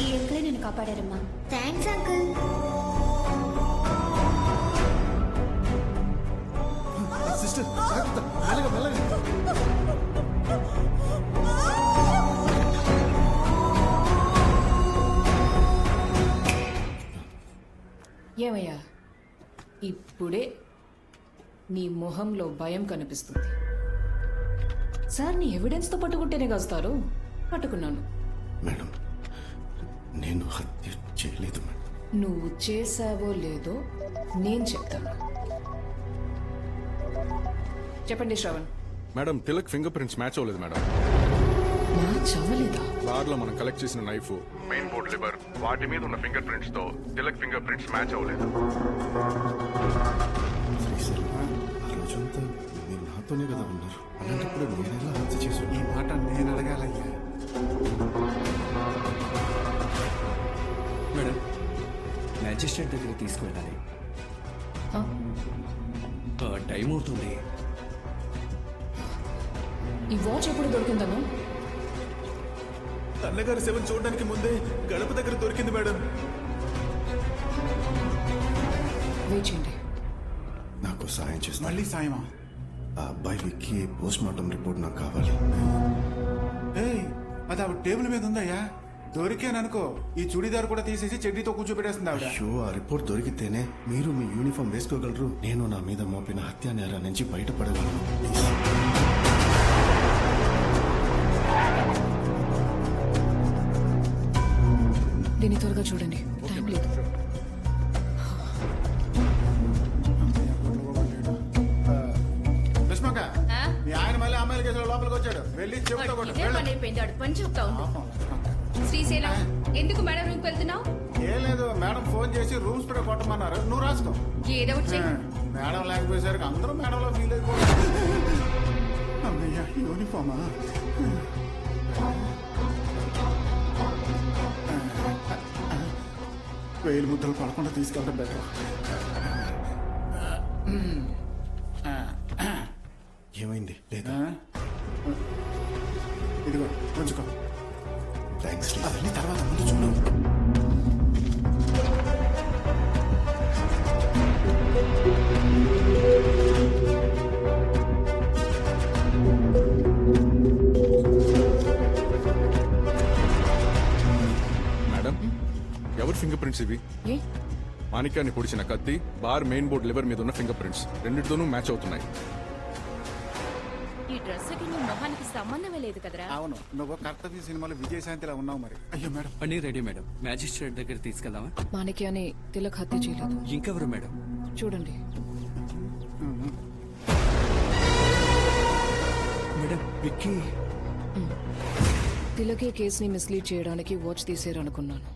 ఈ అంకులే నేను కాపాడారమ్మా. Thanks uncle. Sister మెల్లగా మెల్లగా. ఏమయ్యా, ఇప్పుడే నీ మొహంలో భయం కనిపిస్తుంది. సార్ నీ ఎవిడెన్స్తో పట్టుకుంటేనే కాస్తారు. పట్టుకున్నాను. మేడం, నేను హత్య చేయలేదు మేడం. నువ్వు చేసావో లేదో నేను చెప్తాను. చెప్పండి Shravan. Madam, Tilak finger prints match అవ్వలేదు మేడం. మ్యాచ్ అవ్వలేదా? బార్ లో మనం కలెక్ట్ చేసిన నైఫ్, మెయిన్ బోర్డ్ లివర్, వాటి మీద ఉన్న ఫింగర్ ప్రింట్స్ తో తిలక్ ఫింగర్ ప్రింట్స్ మ్యాచ్ అవ్వలేదు. సార్, ఆ రోజంతా మీరు నాతోనే కదా ఉన్నారు. అలాంటప్పుడు నేను ఎలా హత్య చేసి ఈ మాట నేను అడగాలయ్యా. మేడం, మ్యాజిస్ట్రేట్ దగ్గర తీసుకువెళ్ళాలి. టైం అవుతుంది. ఈ వాచ్ ఎప్పుడు దొరికిందను? అన్నగారు శవం చూడడానికి ముందే గడప దగ్గర దొరికింది మేడం. వెయిట్ చేయండి. నాకు సాయం చేస్తాను. మళ్ళీ సాయమా? ఆ అబ్బాయి విక్కి పోస్ట్ మార్టం రిపోర్ట్ నాకు కావాలి. ఏయ్, అది ఆవిడ టేబుల్ మీద ఉందయ్యా. దొరికాననుకో ఈ చుడిదార్ కూడా తీసేసి చెడ్డీతో కూర్చోబెట్టేస్తుంది ఆవిడ. అయ్యో, ఆ రిపోర్ట్ దొరికితేనే మీరు మీ యూనిఫామ్ వేసుకోగలరు. నేను నా మీద మోపిన హత్యా నేరా నుంచి బయటపడగలను. దీన్ని త్వరగా చూడండి, టైం లేదు. లక్ష్మక్క, మీ ఆయన మళ్ళీ అమ్మాయిల కేసులో లోపలికి వచ్చాడు. వెళ్ళి చెబుతా పని చెప్తా ఉండు. శ్రీశైలం, ఎందుకు మేడం రూమ్కి వెళ్తున్నావు? ఏం లేదు, మేడం ఫోన్ చేసి రూమ్స్ కూడా కొట్టమన్నారు. నువ్వు రాసుకో. ఏదో ఒకటి చెయ్యి. మేడం లేకపోయేసరికి అందరూ మేడంలో ఫీల్ అయిపోయారు. అమ్మయ్యా, యూనిఫామా? వేలు ముద్దలు పడకుండా తీసుకెళ్ళడం బెటర్. ఏమైంది? లేదా? ఇదిగో ఉంచుకో. థ్యాంక్స్. అవన్నీ తర్వాత ముందు చూడు. మేడం, ఎవరి ఫింగర్ ప్రింట్స్ ఇవి? ఏ మాణిక్యాన్ని పొడిచిన కత్తి, బార్ మెయిన్ బోర్డ్ లివర్ మీద ఉన్న ఫింగర్ ప్రింట్స్ రెండింటితోనూ మ్యాచ్ అవుతున్నాయి. ఈ డ్రెస్ కి నీ మొహానికి సంబంధమే లేదు కదరా. అవును, నువ్వు కర్తవ్య సినిమాలో విజయశాంతిలా ఉన్నావు మరి. అయ్యో మేడం, అన్నీ రెడీ మేడం. మ్యాజిస్ట్రేట్ దగ్గర తీసుకెళ్దామా? మాణిక్యాన్ని తిలక్ హత్య చేయలేదు. ఇంకెవరు మేడం? చూడండి. మేడం, విక్కీ. తిలకే కేసుని మిస్లీడ్ చేయడానికి వాచ్ తీసేరనుకున్నాను,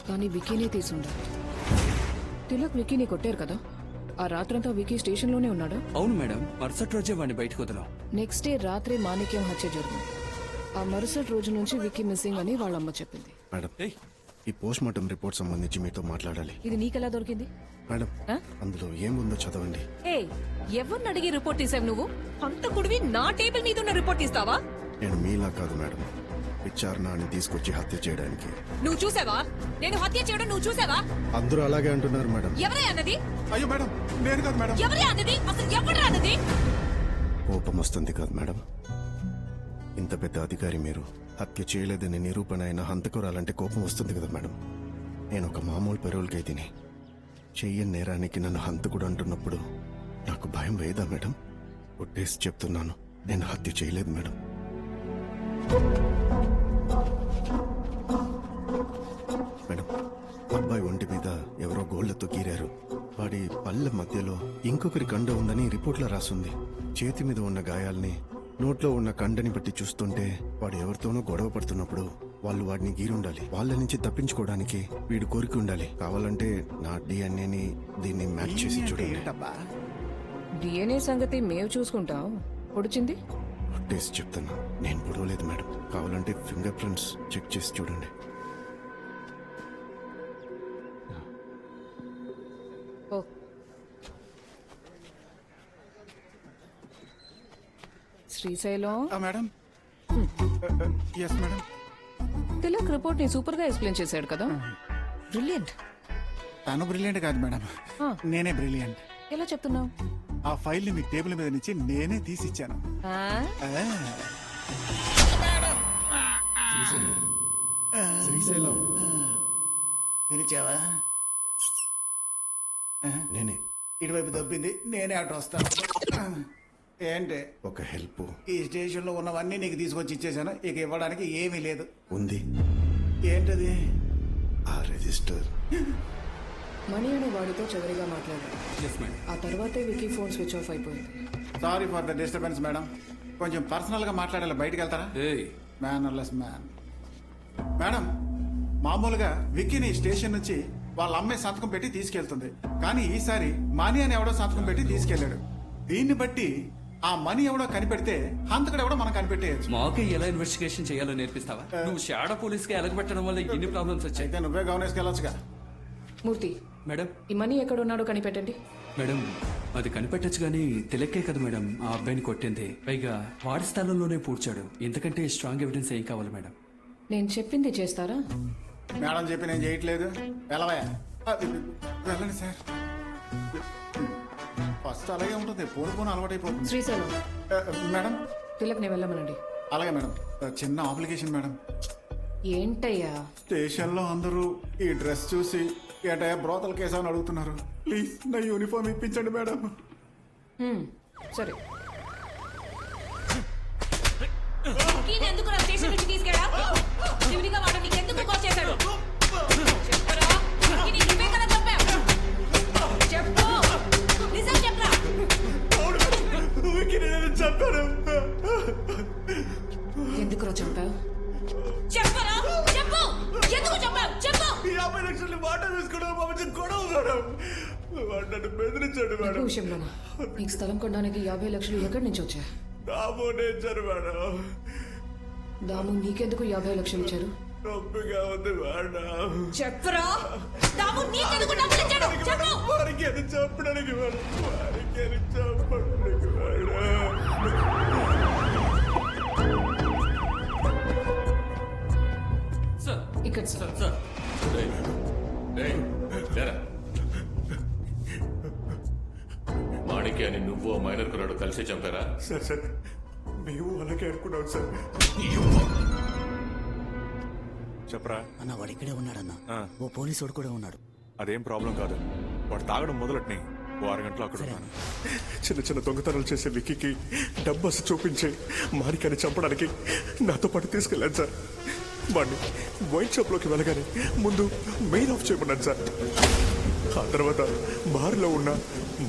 కానీ విక్కీనే తీసుండాలి. తిలక్ విక్కీని కొట్టారు కదా, ఆ రాత్రంతా విక్కీ స్టేషన్లోనే ఉన్నాడా? అవును మేడం, మరుసటి రోజే వాడిని బయటకు వదలం. నెక్స్ట్ డే రాత్రి మాణిక్యం హత్య జరిగింది. ఆ మరుసటి రోజు నుంచి విక్కీ మిస్సింగ్ అని వాళ్ళమ్మ చెప్పింది. మేడం, ఏయ్, ఈ పోస్ట్ మార్టం రిపోర్ట్ సంబంధించి మీతో మాట్లాడాలి. ఇది నీకెలా దొరికింది? మేడం, ఆ? అందులో ఏముందో చదవండి. ఏ ఎవరిని అడిగి రిపోర్ట్ తీసావు నువ్వు? అంత కుడివి నా టేబుల్ మీద ఉన్న రిపోర్ట్ తీస్తావా? నేను మీలా కాదు మేడం, విచారణని తీసుకొచ్చి హత్య చేయడానికి. నువ్వు చూసావా? నేను హత్య చేయడం నువ్వు చూసావా? అందరూ అలాగే అంటున్నారు మేడం. ఎవరే అన్నది? అయ్యో మేడం, నేను కాదు మేడం. ఎవరే అన్నది? అసలు ఎవరే అన్నది? కోపం వస్తుంది కాదు మేడం. ఇంత పెద్ద అధికారి మీరు హత్య చేయలేదని నిరూపణ అయిన హంతకురాలంటే కోపం వస్తుంది కదా మేడం. నేను ఒక మామూలు పెరోల్ ఖైదీని. చెయ్యని నేరానికి నన్ను హంతకుడు అంటున్నప్పుడు నాకు భయం వేయదా మేడం? ఒట్టేసి చెప్తున్నాను, నేను హత్య చేయలేదు మేడం. మేడం, అబ్బాయి ఒంటి మీద ఎవరో గోళ్లతో గీరారు. వాడి పళ్ళ మధ్యలో ఇంకొకరి కండ ఉందని రిపోర్ట్లో రాసుంది. చేతి మీద ఉన్న గాయాల్ని, నోట్లో ఉన్న కండని బట్టి చూస్తుంటే వాడు ఎవరితోనో గొడవ పడుతున్నప్పుడు వాళ్ళు వాడిని గీరుండాలి. వాళ్ళ నుంచి తప్పించుకోవడానికి వీడు కోరిక ఉండాలి. కావాలంటే నా డిఎన్ఏని దీన్ని మ్యాచ్ చేసి చూడండి. ఏంటబ్బా? డిఎన్ఏ సంగతి మేము చూసుకుంటాం. పొడిచింది టేస్ట్ చెప్తున్నా, నేను పొడవలేదు మేడం. కావాలంటే ఫింగర్ ప్రింట్స్ చెక్ చేసి చూడండి. ఓ Srisailam. Madam, yes madam. Tilak report ని సూపర్ గా ఎక్స్ప్లెయిన్ చేశాడు కదా, బ్రిలియంట్. తను బ్రిలియంట్ కాదు మేడం, నేనే బ్రిలియంట్. ఎలా చెప్తున్నావు? ఆ ఫైల్ ని మీ టేబుల్ మీద నుంచి నేనే తీసిచ్చాను. శ్రీశైలం పిలిచావా? నేనే. ఇటువైపు దొబ్బింది, నేనే అటు వస్తాను. ఏంటి? ఒక హెల్ప్ ఈ స్టేషన్ లో ఉన్నవన్నీ నీకు తీసుకొచ్చి ఇచ్చేసాను, ఇక ఇవ్వడానికి ఏమీ లేదు. ఉంది. ఏంటది? ఆ రిజిస్టర్. మణి అనే వాడితో చివరిగా మాట్లాడాడు. Yes madam. ఆ తర్వాతే వికీ ఫోన్ స్విచ్ ఆఫ్ అయిపోయింది. Sorry for the disturbance madam, కొంచెం పర్సనల్ గా మాట్లాడాలి, బయటికి వెళ్తారా? ఏయ్ మేనర్లెస్ మ్యాన్. మేడం, మామూలుగా విక్కీని స్టేషన్ నుంచి వాళ్ళ అమ్మాయి సంతకం పెట్టి తీసుకెళ్తుంది, కానీ ఈసారి మనీ అని ఎవడో సంతకం పెట్టి తీసుకెళ్లాడు. దీన్ని బట్టి ఆ మనీ ఎవడో కనిపెడితే హంతకుడు ఎవడో మనం కనిపెట్టేయచ్చు. మాకే ఎలా ఇన్వెస్టిగేషన్ చేయాలో నేర్పిస్తావా? నువ్వు షాడో పోలీస్ కి ఎలగబెట్టడం వల్ల ఎన్ని ప్రాబ్లమ్స్ వచ్చాయి. అయితే నువ్వే గమనించుకెళ్ళొచ్చుగా. మూర్తి, మేడం ఈ మనీ ఎక్కడున్నాడో కనిపెట్టండి. మేడం అది కనిపెట్టచ్చు కానీ తిలక్కే కదా మేడం ఆ అబ్బాయిని కొట్టింది, పైగా వాడి స్థలంలోనే పూడ్చాడు. ఇంతకంటే స్ట్రాంగ్ ఎవిడెన్స్ ఏం కావాలి మేడం? నేను చెప్పింది చేస్తారా? మేడం చెప్పి నేను చేయట్లేదు, వెళ్ళవా? వెళ్ళండి సార్. ఫస్ట్ అలాగే ఉంటుంది, పోను పోను అలవాటైపోతుంది. శ్రీశైలం, మేడం తిలక్ ని వెళ్ళమనండి. అలాగే మేడం. చిన్న అప్లికేషన్ మేడం. ఏంటయ్యా? స్టేషన్ లో అందరూ ఈ డ్రెస్ చూసి ఏటయ్యా బ్రోతల కేసు అని అడుగుతున్నారు. ప్లీజ్ నా యూనిఫామ్ ఇప్పించండి మేడం. సరే. ఎందుకు నా స్టేషన్ నుంచి తీసుకెళ్ళా? చివరిగా వాడు నీకు ఎందుకు కాల్ చేశాడు? చెప్పరా? విక్కీని నువ్వే కదా చంపావు? చెప్పు, నిజం చెప్పరా? ఎందుకురా చంపావు? చెప్పరా? చెప్పు, ఎందుకు చంపావు? చెప్పు. 50 లక్షలు మాట తీసుకున్నావు గొడవ మేడం. నన్ను బెదిరించాడు ఈ మేడం. విషయంలోనా? నీకు స్థలం కొనడానికి 50 లక్షలు ఎక్కడి నుంచి వచ్చా? దామోనేచ్చారు మేడం. దాము నీకెందుకు 50 లక్షలు ఇచ్చారు? నొప్పిగా ఉంది మేడం. చెప్పరా? దాము నీకెందుకు డబ్బులు ఇచ్చాడు? చెప్పు. వారికి అది చెప్పడానికి మేడం, వారికి అది చెప్పడానికి మేడం. సార్ ఇక్కడ సార్. సార్ మాణిక్యాన్ని నువ్వు మైనర్ కురాడు కలిసి చంపారా? సార్ సార్ మేము అలాగే అనుకున్నాం సార్. చెప్పరా అన్న వాడు ఇక్కడే ఉన్నాడన్న. ఓ పోలీసు వాడు కూడా ఉన్నాడు. అదేం ప్రాబ్లం కాదు, వాడు తాగడం మొదలట్ని ఓ అరగంటలో అక్కడ ఉన్నాను. చిన్న చిన్న దొంగతనాలు చేసే విక్కీకి డబ్బు చూపించి మాణిక్యాన్ని చంపడానికి నాతో పాటు తీసుకెళ్ళాను సార్. వాడిని వైన్ షాప్ లోకి వెళ్ళగానే ముందు మెయిన్ ఆఫ్ చేయమన్నాను సార్. ఆ తర్వాత బార్లో ఉన్న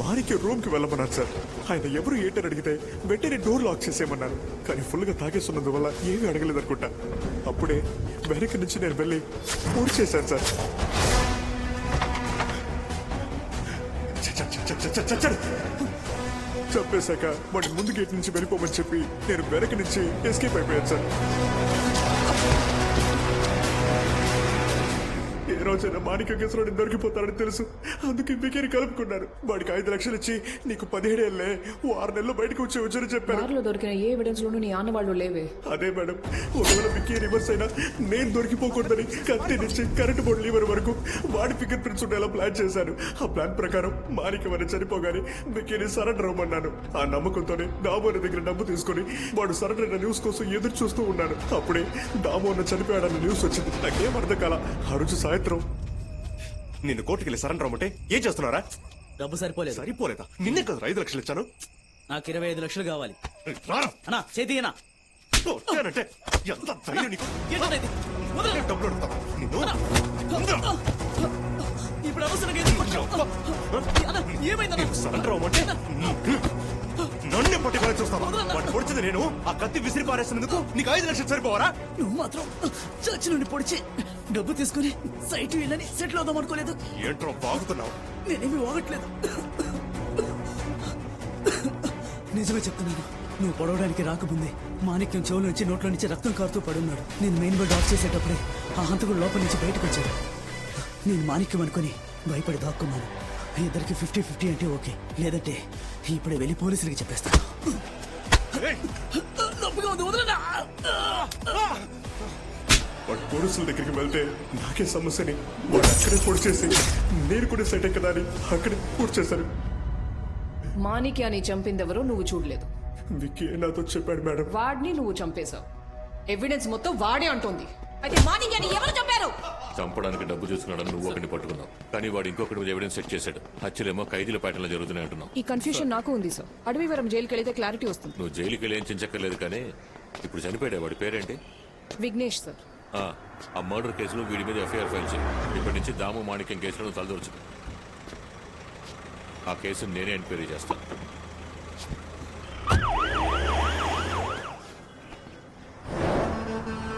మాణిక్య రూమ్ కి వెళ్ళమన్నాను సార్. ఆయన ఎవరు ఏంటని అడిగితే వెంటనే డోర్ లాక్ చేసేయమన్నారు, కానీ ఫుల్ గా తాగేస్తున్నందువల్ల ఏమీ అడగలేదు అనుకుంటా. అప్పుడే వెనక నుంచి నేను వెళ్ళి పూర్తి చేశాను సార్. చంపేశాక వాడి ముందు గేట్ నుంచి వెళ్ళిపోమని చెప్పి నేను వెనక నుంచి ఎస్కేప్ అయిపోయాను సార్. ఏ రోజైనా మాణిక్య కేసులో దొరికిపోతారని తెలుసు, అందుకే వికీని కలుపుకున్నాను. వాడికి 5 లక్షలు ఇచ్చి నీకు 17 ఏళ్లే, ఓ 6 నెలలు బయటకు వచ్చి చెప్పాను. బార్లో దొరికిన ఏ ఎవిడెన్స్ లోనూ నీ ఆనవాళ్లు లేవే. అదే మేడం, ఒకవేళ విక్కీ రివర్స్ అయినా నేను దొరికిపోకూడదని కత్తి నుంచి కరెంటు బోర్డు లీవర్ వరకు వాడి ఫింగర్ ప్రింట్స్ ఉండేలా ప్లాన్ చేశాను. ఆ ప్లాన్ ప్రకారం మాణిక్య వారిని చనిపోగానే విక్కీని సరెండర్ అవ్వమన్నాను. ఆ నమ్మకంతోనే దామోని దగ్గర డబ్బు తీసుకుని వాడు సరెండర్ అయిన న్యూస్ కోసం ఎదురు చూస్తూ ఉన్నాను. అప్పుడే దామోన్న చనిపోయాడన్న న్యూస్ వచ్చింది. నాకేం అర్థం కాల. ఆ రోజు సాయంత్రం నిన్ను కోర్టుకెళ్ళి సరెండర్ అవ్వమంటే ఏం చేస్తున్నారా? డబ్బు సరిపోలేదు. సరిపోలేదా? నిన్నే కదా 5 లక్షలు ఇచ్చాను. నాకు 25 లక్షలు కావాలి. రారా అన్నా చేతినా కొట్టానంటే ఎంత ధైర్యం నీకు? డబ్బులు అడుగుతావా? నిన్ను ఇప్పుడు అవసరం ఏమైందన్నా? సరెండర్ అవ్వమంటే నన్నే పట్టుకొని చూస్తావా? వాడు పొడిచింది నేను, ఆ కత్తి విసిరి పారేసినందుకు నీకు 5 లక్షలు సరిపోవరా? నువ్వు మాత్రం చర్చి నుండి పొడిచి డబ్బు తీసుకుని సైట్ వెళ్ళని సెటిల్ అవుదాం అనుకోలేదు. ఏంట్రో బాగుతున్నావు? నేనేమి వాగట్లేదు, నిజమే చెప్తున్నాను. నువ్వు పొడవడానికి రాకముందే మాణిక్యం చెవుల నుంచి నోట్లో నుంచి రక్తం కారుతూ పడున్నాడు. నేను మెయిన్ బోర్డు ఆఫ్ చేసేటప్పుడే ఆ హంతకుడు లోపల నుంచి బయటకు వచ్చాడు. నేను మాణిక్యం అనుకుని భయపడి దాక్కున్నాను. ఇద్దరికి 50-50 అంటే ఓకే, లేదంటే ఇప్పుడే వెళ్ళి పోలీసులకి చెప్పేస్తాను. నొప్పిగా ఉంది, వదలనా? వాడు పోలీసుల దగ్గరికి వెళ్తే నాకే సమస్యని వాడు అక్కడే పొడి చేసి నేను కూడా సెట్ కదా అని అక్కడే పూర్తి చేశారు. మాణిక్యాన్ని చంపిందెవరో నువ్వు చూడలేదు. విక్కీ నాతో చెప్పాడు మేడం. వాడిని నువ్వు చంపేశావు. ఎవిడెన్స్ మొత్తం వాడే అంటోంది. అయితే మాణిక్యాన్ని ఎవరు చంపారు? చంపడానికి డబ్బు తీసుకున్నాడని నువ్వు ఒకరిని పట్టుకున్నావు, కానీ వాడు ఇంకొకటి మీద ఎవిడెన్స్ సెట్ చేశాడు. హత్యలేమో ఖైదీల పాటలో జరుగుతున్నాయి అంటున్నావు. ఈ కన్ఫ్యూషన్ నాకు ఉంది సార్. అడవివరం జైలుకి వెళితే క్లారిటీ వస్తుంది. నువ్వు జైలుకి వెళ్ళి ఏం చించక్కర్లేదు, కానీ ఇప్పుడు చనిపోయాడు. వాడి పేరేంటి? విఘ్నేష్ సార్. ఆ మర్డర్ కేసులో వీడి మీద ఎఫ్ఐఆర్ ఫైల్ చేయి. ఇప్పటి నుంచి దాము మాణిక్యం కేసులో నువ్వు తలదూర్చు. ఆ కేసును నేనే ఎంక్వైరీ చేస్తాను.